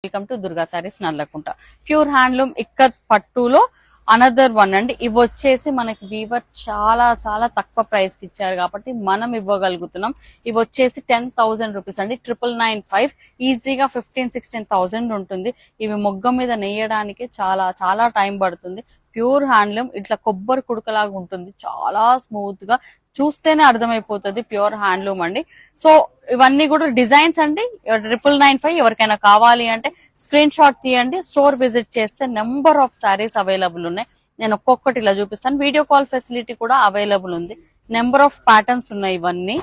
Welcome to Durga saris Nallakunta. Pure handloom ikat పట్టులో another one అండి. ఇవి వచ్చేసి మనకి వీవర్ చాలా చాలా తక్కువ ప్రైస్ కి ఇచ్చారు కాబట్టి మనం ఇవ్వగలుగుతున్నాం. ఇవి వచ్చేసి 10,000 రూపీస్ అండి. 995 ఈజీగా 15-16,000 ఉంటుంది. ఇవి మొగ్గ మీద నెయ్యడానికి చాలా చాలా టైం పడుతుంది. ప్యూర్ హ్యాండ్లూమ్ ఇట్లా కొబ్బరి కుడకలాగా ఉంటుంది, చాలా స్మూత్ గా, చూస్తేనే అర్థమైపోతుంది ప్యూర్ హ్యాండ్లూమ్ అండి. సో ఇవన్నీ కూడా డిజైన్స్ అండి. 995 ఎవరికైనా కావాలి అంటే స్క్రీన్ షాట్ తీయండి. స్టోర్ విజిట్ చేస్తే నెంబర్ ఆఫ్ శారీస్ అవైలబుల్ ఉన్నాయి. నేను ఒక్కొక్కటి ఇలా చూపిస్తాను. వీడియో కాల్ ఫెసిలిటీ కూడా అవైలబుల్ ఉంది. నెంబర్ ఆఫ్ ప్యాటర్న్స్ ఉన్నాయి. ఇవన్నీ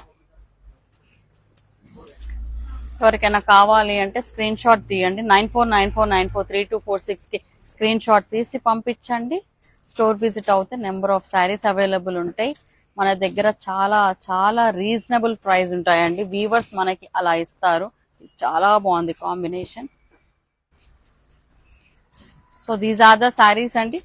ఎవరికైనా కావాలి అంటే స్క్రీన్ షాట్ తీయండి. 9494943246 కి స్క్రీన్ షాట్ తీసి పంపించండి. స్టోర్ విజిట్ అవుతే నెంబర్ ఆఫ్ శారీస్ అవైలబుల్ ఉంటాయి. మన దగ్గర చాలా చాలా రీజనబుల్ ప్రైస్ ఉంటాయండి. వీవర్స్ మనకి అలా ఇస్తారు. చాలా బాగుంది combination. So these are the saris అండి.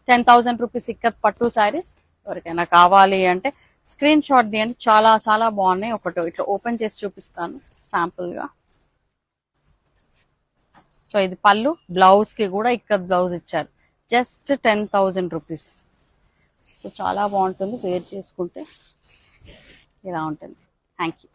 10,000 రూపీస్ ఇక్కత్ పట్టు శారీస్. ఎవరికైనా కావాలి అంటే స్క్రీన్ షాట్ తీయండి. చాలా చాలా బాగున్నాయి. ఒకటి ఇట్లా ఓపెన్ చేసి చూపిస్తాను శాంపుల్ గా. సో ఇది పళ్ళు, బ్లౌజ్ కి కూడా ఇక్కత్ బ్లౌజ్ ఇచ్చారు. Just 10,000 rupees. సో చాలా బాగుంటుంది. వేర్ చేసుకుంటే ఇలా ఉంటుంది. Thank you.